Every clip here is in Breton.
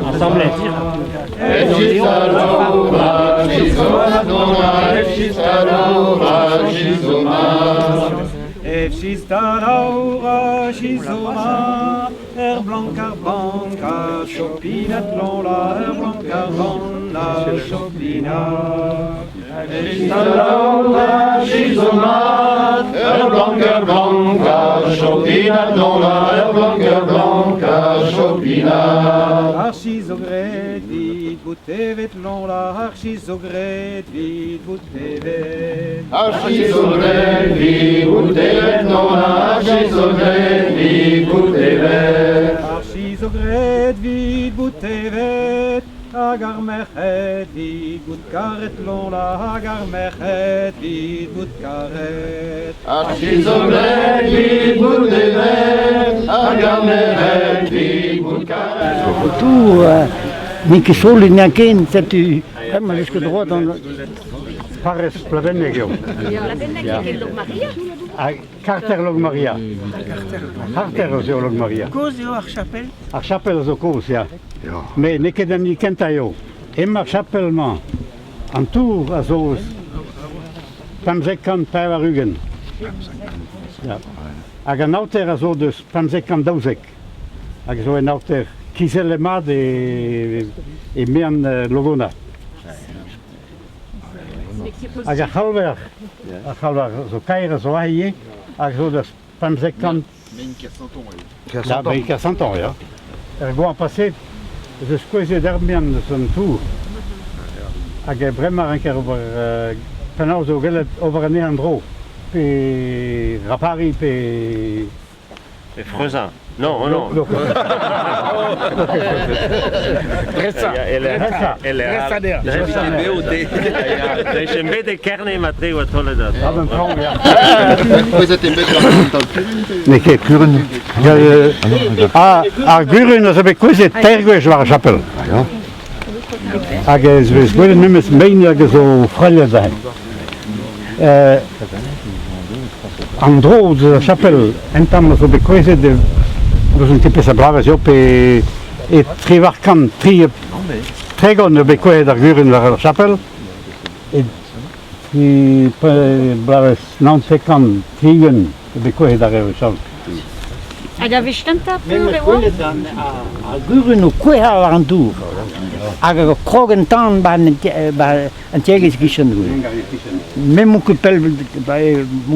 Ensemble, Blanca banca, chopinat lonla, blanca banna, chopinat. Laura, Gizomat, Blanca Blanca, chopinat lonla, Blanca Blanca, chopinat. Archizogret vid butevet lonla, archizogret vid butevet. Archizogret vid butevet lonla, archizogret vid butevet. Archizogret vid butevet, agar mechet vid butkaret lonla, agar mechet vid butkaret. Archizogret vid butevet, agar mechet vid butkaret. Tout, Niki Soli Nyakin, c'est vraiment jusque droit dans le. Pares Plavenegio. Plavenegio Log Maria. Carter Log Maria. Carter Log Maria. Cosio Archapel. Archapel Zokos, ja. Mais nekedem ni kentayo. Emma Chapelman. En tour a zoos. Pamzekan Pavarugen. Ja. Ag an auter a zo dus Pamzekan Dauzek. Ag zo en auter Kiselemad e Mian Logona. Ag a chalver zo kaira zo aie, ag zo das Pamzekan... Ja, ben Kersanton, ja. Gewoon passé, ze squeeze dermian zo'n tour. Ag e bremmer een keer over penau zo gelet over een neandro. Pe rapari, pe... Pe Frezin. Non, non. Ressa. Dus een beetje kerne met twee wat tolle dat. Dat een vrouw, ja. Vous êtes een beetje Nee, kijk, Guren. Guren, dat heb ik kwijt, tergwees waar Chapel. Ja. Ag ze willen nummers meener zo vrije zijn. Andro de Chapel, en dan zo bekwijt de dus een type sablaves op e trivarkan tregon de bekwijt daar Guren waar Chapel. Die blaves nantekan trigen de bekwijt daar Chapel. Ag a vistanta Même pure les a Guren o Kueha waren tour. Ag a krogen tan ban antiegis gischen. Même mon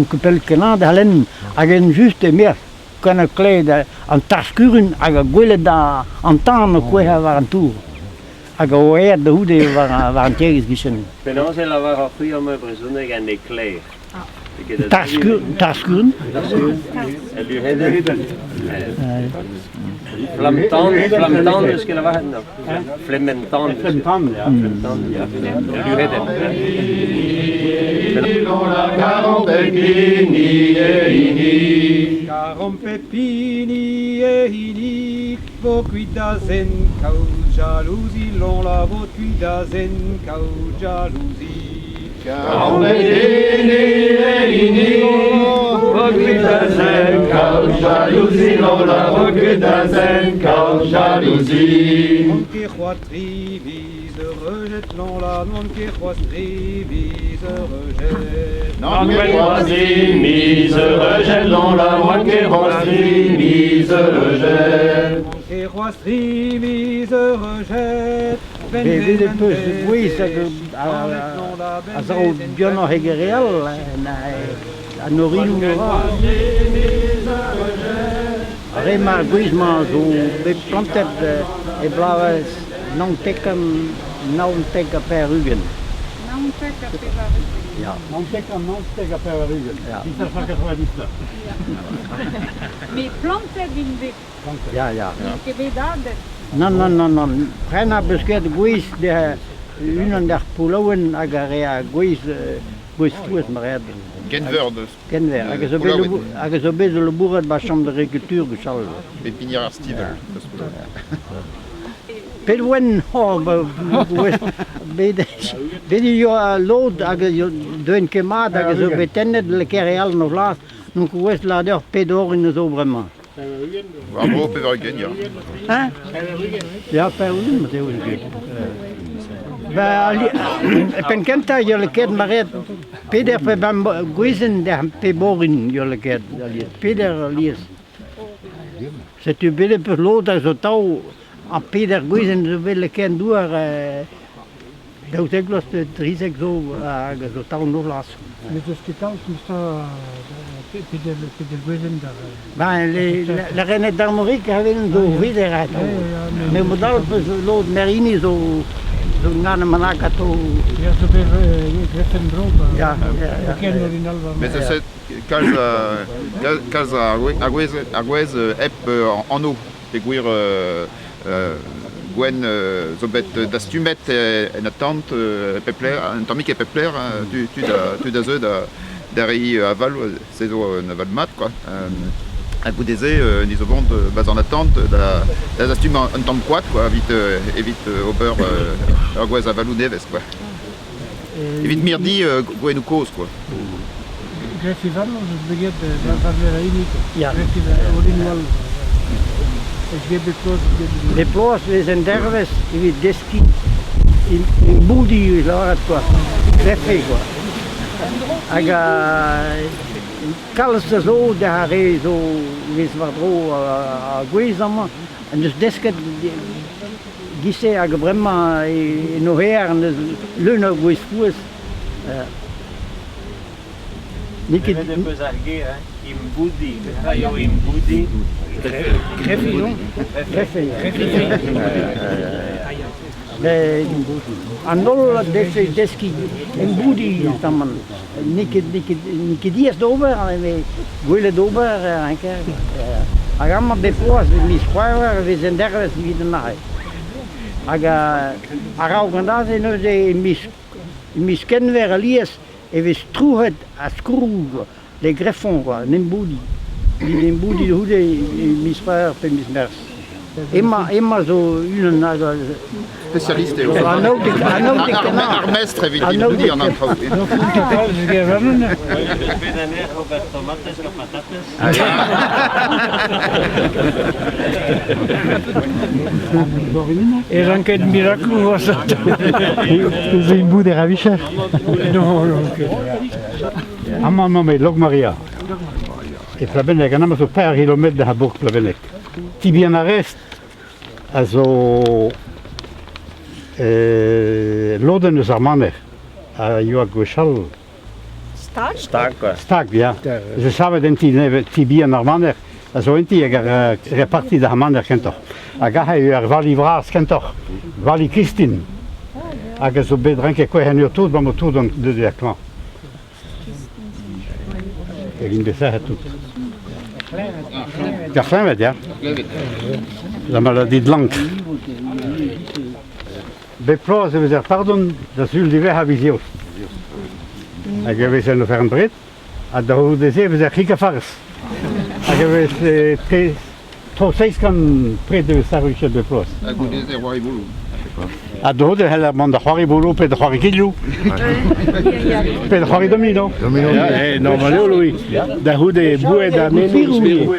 coupel kenan halen ag en juste mer kana kled an taskuren ag a gwele da an tan o Kueha waren tour. Ag a oer de hoede waren antiegis gischen. Ben ons la war a goeie me bezonnen en de kleer. Taskuren? En du hedden. Flamtan, dus skulle vara henne. Flementan. Flemtan, ja. Du hedden. Caron Pepini e Ini. Carom pepini e hini, vo cuidazen cau jalousie, l'on la vo cuidazen cau jalousie. Caron Pepini e Ini. Vo cuidazen cau jalousie, l'on la vo cuidazen cau jalousie. Mon qui roi trivi se rejette, l'on la mon qui roi trivi se rejette. Non que croisé, mise rejette, l'on la voit que croisé, mise rejette. Mon qui roi trivi se rejette. Weet je, dus als er Björn Hegerel en Norin Rema Guizman zo beplantet e blaves non teken per Rugen. Ja. Non teka per Rugen. Ja. Die is vaker geweest. Mi plante din de Ja. che vedade. Non. Prena besket Guiz de unen der Polowen agarea Guiz tues mared. Genverde, Kenwer. Ag zo bez le bourret ba chambre de réculture gechal. Pépinière Steven. Pedwen ho bedi jo load hag jo doen kemat hag zo betennet le kereal no vlas donc west lader pedor in zo vraiment. Bravo, Pevergen, ja. Hein? Ja, Pedwen met heel goed. Pen kenta jo le ket maret Peder pe bam guizen de peborin jo le ket Peder lies. C'est tu belle per load zo tau a Peder guizen zo belle ken door dat ik los de drie zo zo tau no vlas. Les hospitals sont Peder guizen daar. Ben la reine d'Armorique hebben zo weer uit. Mais modal load merini zo zo ngana manaka to. Ja, zo bij Greffenbroek. Ja, Mais c'est quand Arguez ep en eau, et guir Gwen zobet d'astumet en attente pepler, un tamique et pepler, tu da zeu d'arri aval, c'est un aval mat quoi. Un coup d'aiser, ils ont bas en attente, la astume en temps quoi, évite au beurre, Arguez aval ou neves quoi. Évite mirdi, Gwen ou cause quoi. Greffivan, je begrijp dat we niet. Ja. Original. De ploas we zijn derves, die deski in boedi laat quoi. Greffe quoi. Aga kalste zo daar zo wis wat ro guizama en dus desket gisse aga vraiment no her en lune guis fues. Nikke de bezarge, in Budi, Rayo in Budi. Greffe, non? Greffe. Anol deski in Budi taman. Nikke dies dober, goeie dober, anke. Agama beploas, mis khoiwer, we zijn derves wie de naai. Aga arau gandaz no de mis kenwer alies. Et we struhet a skroeg les greffons quoi, nimboudi. Die nimboudi hoe de misfaire pe mismers. Emma zo une Spécialiste et armestre, évite nimboudi en intro. Et dan kan het mirakel was dat. Is een boer de ravischer? Allemaal met Lok Maria. Et Plavenek, en allemaal zo'n paar kilometer de Burg Plavenek. Die bien arrest, also Loden is Armaner, Joak Gochal. Stag, ja. Ze saben den die bien Armaner, also in die reparti de Armaner kent toch. Aga hij Vali Vras kent toch, Vali Christine. Aga zo bedranke quoi hen tot, maar tot dan de clan. Ik in bezig het tot. Ja, Klevet, ja. La maladie de langue. Beploas, we zeggen, pardon, dat zullen die weg hebben gezien. En we zijn nog ver een breed. En daar houden ze, we zeggen, giga fars. En we zijn tot 6 kan breed de Sarusje Beploas. A dood de hele man de Haribolo pe de Harikillo. Pe de Haridomino. Ja, normaal Louis. Da hoe de boe da menu.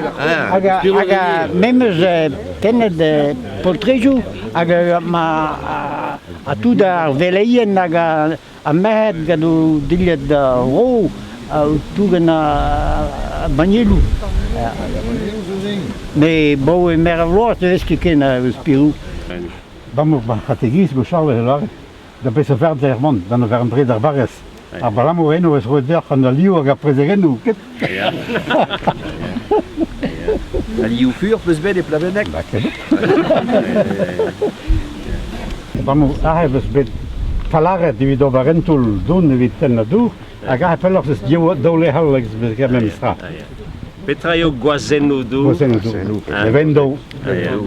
Aga memes kennen de Poltrejo, aga ma a tu da veleien aga a mehet gadu dilet da ro tu gana Banyelu. Mais bo mervloos de wist ken spiru. Dan gaat de gies Gochal heel dan ben je verder man, dan ver een breder barres. Maar balamo eno is goed weg van de lieu ga preserenu. Ja. La liu fur plus bel et Plavenek. Dan hebben we talare die we door rentul doen, we ten naartoe. Ik ga even nog eens dole halen, ik heb mijn straat. Petraio Guazenudu. Guazenudu. Evendo.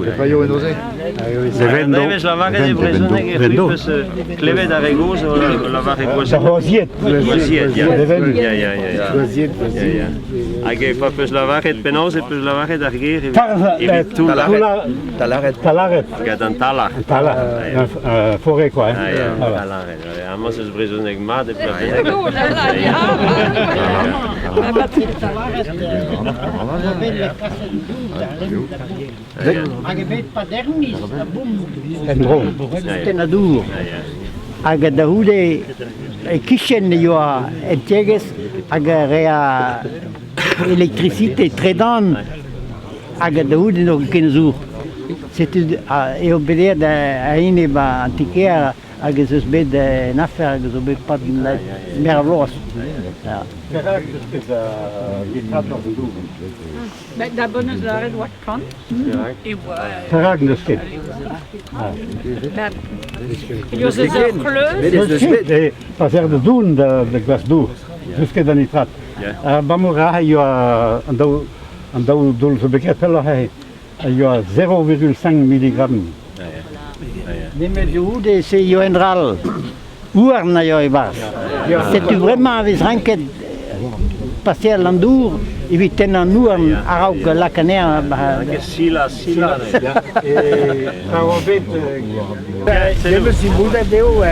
Petraio en osé. De vendo. Deve slavare di presone che qui per cleve da regoso lavare così. De roziet. Roziet, ja. De vendo. Ja. Anche fa per slavare penose per slavare da regere. Talaret. Che dan tala. Tala. Forêt quoi. Ah ja, talaret. Amos is presone gmade per. Aga bet padernis, En droom. tenadur. Aga da hude kitchen joa entjeges aga rea elektricité tredan aga da hude no kenzour. C'était e obeder da aine ba antiquaire aga se bet nafer aga se bet pat merlos. Ja. Da bonus la red wat kan. Et Verraken de skit. jo se kleu. Passer de doen de glas door. Jusque de nitrat. Bamura jo an dou dol zo beket peller hai. Jo 0,5 milligramm. Mais du hude se jo endral. Uarna jo ibas. C'est vraiment avec ranket passer l'andour et vite en nuan arauk la caner. Sila. Lembra si muda deu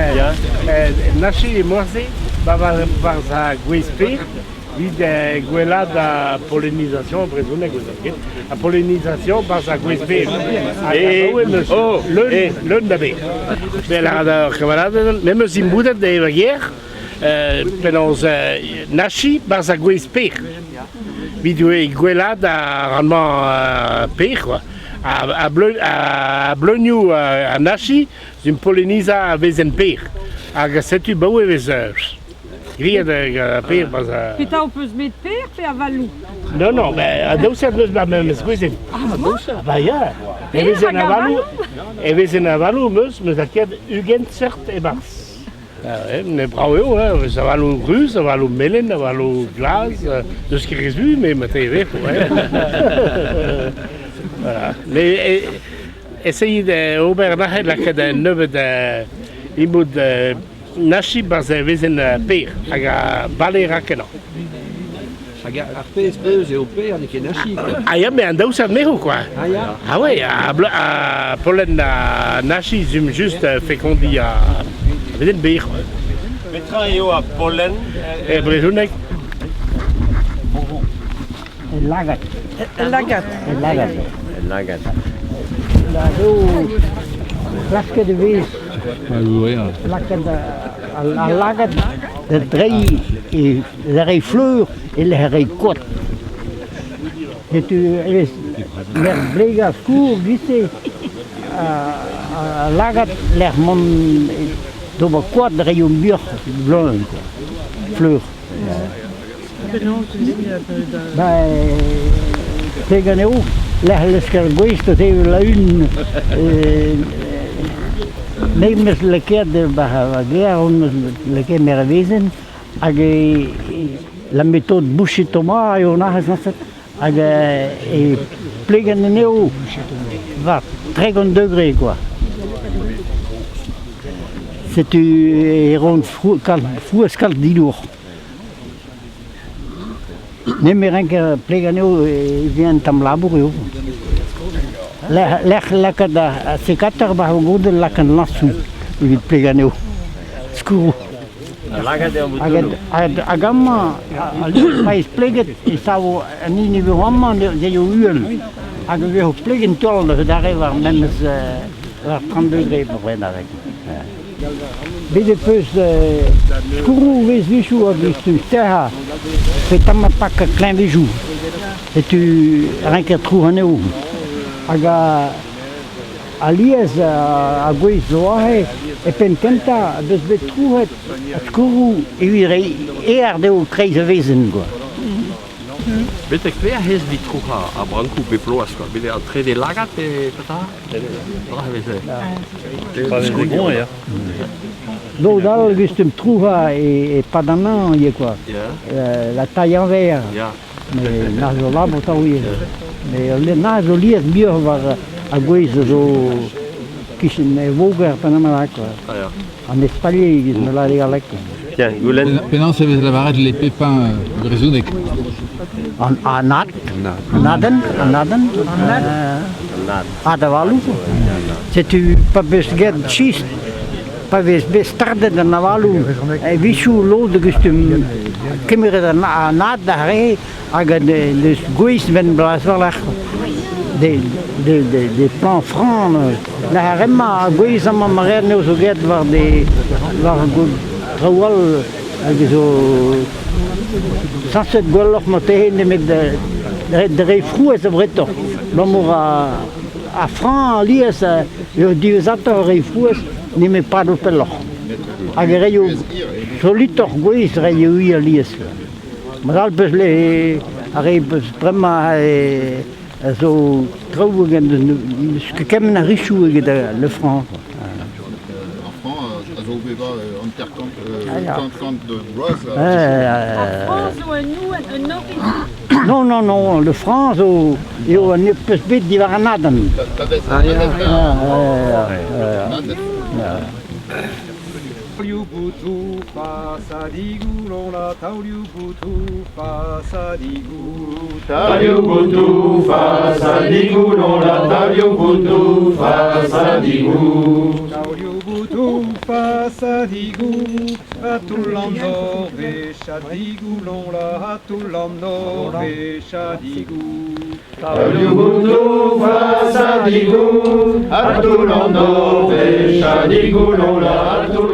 naši morzi bava barza guespe vid guela da polinização presune que a polinização barza guespe le dabe bela da camarada lembra si muda de vaguer pelos naši barza guespe video guela da rendement pire quoi. A blonju a naši zim poliniza vezen per. Aga setu baue vez gria de per baza. Pita on peut se mettre per pe a valou. Non, mais a doucet neus ba memes gwezen. Ba ya. E vezen a valou meus a ket ugent cert e bars. Ne bravo jo, ça va le rue, ça va le melen, ça va le glace, de ce qui résume, mais matériel pour voilà. Mais essayez de obernacher la kada neuve de imud nashi baze vezen per aga balera kena. Aga arpe speus e ope an eke nashi. Ah ja, mais andau sa meho quoi. Ah ja. Ah ouais, à pollen nashi zum juste fécondi à vezen ber. Petra eo a pollen. E brezunek. Lagat. Lagat. Lagat. La do plaque de vis. Plaque de lagat de drei et de rei fleur et de rei côte. Et tu es les blega court glissé lagat les mon do ba côte de rei mur blanc fleur. Teganeu, l'escargoista teve la une nemes le quer de Bahavaguer, le quer meravizen, ag la méthode bouche Thomas et on a nasat ag et pleganeu va 30 degrés quoi. C'est un fou scaldidour. Nemeran que pleganeu vient tam labourer. La kada sekatar ba god la kan lasu vit pleganeu. Skuru. Agama ali mais pleget isau ani ni vamma de uel. Aga we ho plegen tol daar var memes 30 degrés pour rien avec. Bide plus skuru ves vichu avistu terra. Petama pak klein bijou. Et tu rien que trouve aga alias a gois zoahe e penkenta dus betrouhet skuru iwirei de o kreise wesen go. Bitte quer hes vi truha a branku befloas ko. Bitte a tre de lagat e pata. Pas de bon ja. Do dal gustum trouha e padanan ye quoi. La taille en verre. Ja. Mais nazo labo taouye. Mais le nazo lies bio var a gois zo kischen voger panamala quoi. Ah ja. En espalier is me la legalek. Tiens, Goulen. Penans avez lavaret les pépins de résoudre. Naden. Adavalu. C'est tu pas besget chist. Pas bestarde de navalu. E visu lo de gustum. Kimere de nat daar aga de gois ben blasverlag. Des plans francs. La remma gois am marer no so get war goed rawal zo sanset golloch matehne met de refroes de breton. L'amour à franc lies le divisateur refroes ni me pas do peloch. Agere yo solitor gois reyo lies. Maar bes le arebe prema zo trouwen de kemen na richou le franc. Non, le France, il y a un peu de divanaden. Tauliubutu pasadigu lonla tauliubutu pasadigu Tauliubutu pasadigu lonla tauliubutu pasadigu Tauliubutu pasadigu atulandor veshadigu lonla atulandor veshadigu Tauliubutu pasadigu atulandor veshadigu lonla atulandor